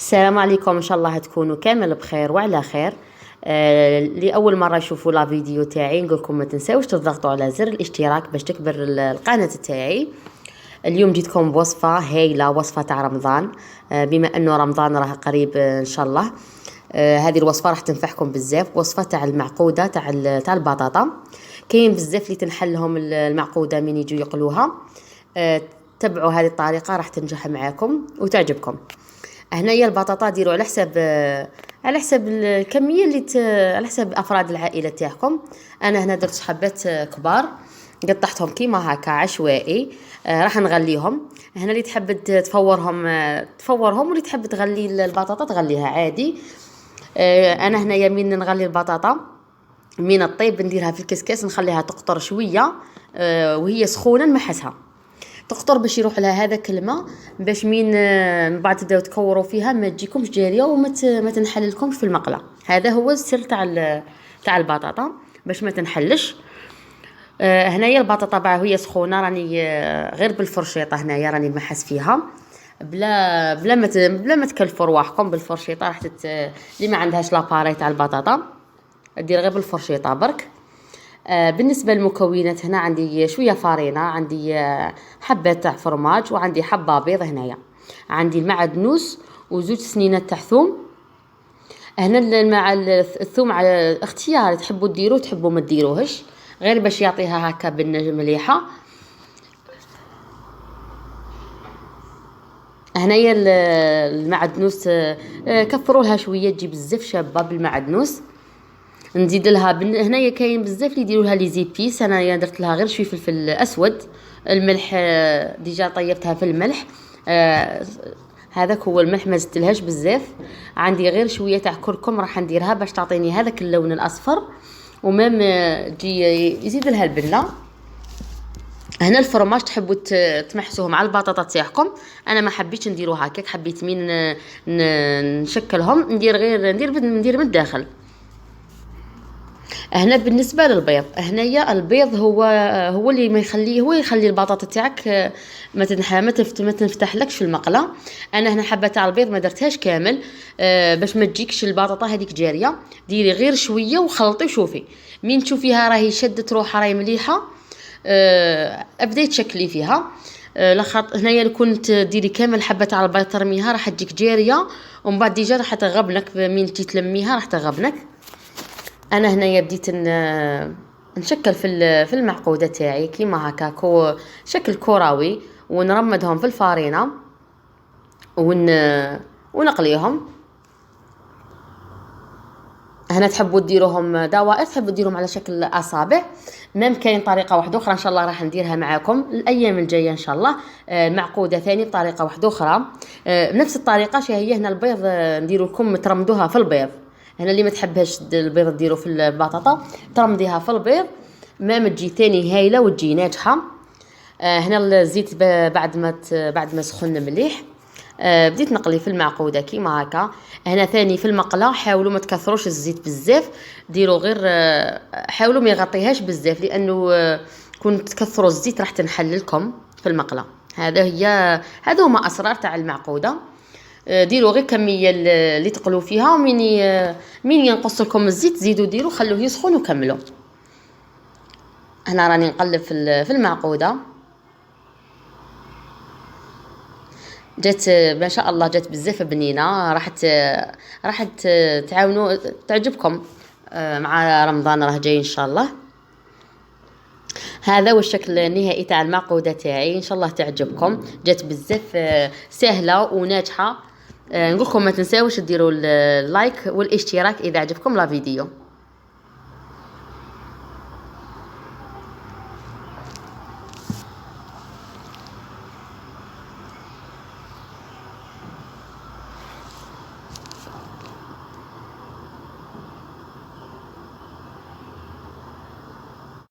السلام عليكم، ان شاء الله تكونوا كامل بخير وعلى خير. لأول مرة يشوفوا لا فيديو تاعي نقولكم ما تنساوش تضغطوا على زر الاشتراك باش تكبر القناة تاعي. اليوم جيتكم بوصفة هايلة، وصفة تاع رمضان. بما انه رمضان راه قريب ان شاء الله. هذه الوصفة راح تنفعكم بزاف. وصفة تاع المعقودة تاع البطاطا. كاين بزاف اللي تنحلهم المعقودة من يجوا يقلوها. تبعوا هذه الطريقة راح تنجح معاكم وتعجبكم. هنايا البطاطا ديروا على حسب الكميه على حسب افراد العائله تاعكم. انا هنا درت حبات كبار، قطعتهم كيما هكا عشوائي. راح نغليهم. هنا اللي تحب تفورهم واللي تحب تغلي البطاطا تغليها عادي. انا هنايا من نغلي البطاطا من الطيب نديرها في الكسكاس، نخليها تقطر شويه وهي سخونه نمحسها تقطر باش يروح لها هذاك الماء، باش من بعد تبداو تكوروا فيها ما تجيكمش جاريه وما تنحللكمش في المقله. هذا هو السر تاع البطاطا باش ما تنحلش. هنايا البطاطا باع وهي سخونه راني غير بالفرشيطه، هنايا راني نمحس فيها بلا ما تكلفوا رواحكم بالفرشيطه. راح اللي ما عندهاش لاباري تاع البطاطا دير غير بالفرشيطه برك. بالنسبة للمكونات هنا عندي شوية فارينة، عندي حبة تاع فرماج، وعندي حبة بيض. هنايا عندي المعدنوس وزوج سنينات تاع ثوم. هنا مع الثوم على اختيار، تحبوا ديروه تحبوا ما ديروهش، غير باش يعطيها هكا بن مليحة. هنايا المعدنوس كثروا لها شوية تجي بزاف شابة بالمعدنوس. نزيد لها هنايا كاين بزاف اللي يديروا لها لي زيبيس، انا درت لها غير شويه فلفل اسود. الملح ديجا طيبتها في الملح. هذاك هو الملح، ما زدتلهاش بزاف. عندي غير شويه تاع كركم راح نديرها باش تعطيني هذاك اللون الاصفر، ومام تجي يزيد لها البنه. هنا الفرماج تحبوا تمحسوه مع البطاطا تاعكم. انا ما حبيتش نديرو هكاك، حبيت من نشكلهم ندير من الداخل. هنا بالنسبه للبيض، هنايا البيض هو اللي ما يخليه، هو يخلي البطاطا تاعك ما تنفتح لكش في المقله. انا هنا حبه تاع البيض ما درتهاش كامل باش ما تجيكش البطاطا هذيك جاريه. ديري غير شويه وخلطي وشوفي من تشوفيها راهي شدت روحها راهي مليحه. ابداي تشكلي فيها. هنايا كنت ديري كامل حبه تاع البيض ترميها راح تجيك جاريه، ومن بعد ديجا راح تغبنك من تلميها راح تغبنك. انا هنايا بديت نشكل في المعقوده تاعي كيما هكا شكل كروي، ونرمدهم في الفارينه ونقليهم. هنا تحبوا ديروهم دوائر، تحبوا ديروهم على شكل اصابع. مام كاين طريقه واحده اخرى ان شاء الله راح نديرها معاكم الايام الجايه ان شاء الله. معقوده ثاني بطريقه واحده اخرى بنفس الطريقه. هي هنا البيض نديروا لكم ترمدوها في البيض. هنا اللي ما تحبهاش البيض ديرو في البطاطا ترمديها في البيض، ما تجي ثاني هايله وتجي ناجحه. هنا الزيت بعد ما سخن مليح بديت نقلي في المعقوده كيما هكا. هنا ثاني في المقله حاولوا ما تكثروش الزيت بزاف، ديروا غير حاولوا ما يغطيهاش بزاف، لانه كنت تكثروا الزيت راح تنحللكم في المقله. هذا هما اسرار تاع المعقوده. ديروا غير كميه اللي تقلوا فيها، ومن ينقص لكم الزيت زيدوا ديروا، خلوه يسخن وكملوا. هنا راني نقلب في المعقوده. جات ما شاء الله جات بزاف بنينه، راح تعاونوا تعجبكم مع رمضان راه جاي ان شاء الله. هذا هو الشكل النهائي تاع المعقوده تاعي، ان شاء الله تعجبكم. جات بزاف سهله وناجحه. نقولكم ما تنساوش ديروا اللايك والاشتراك اذا عجبكم لا فيديو.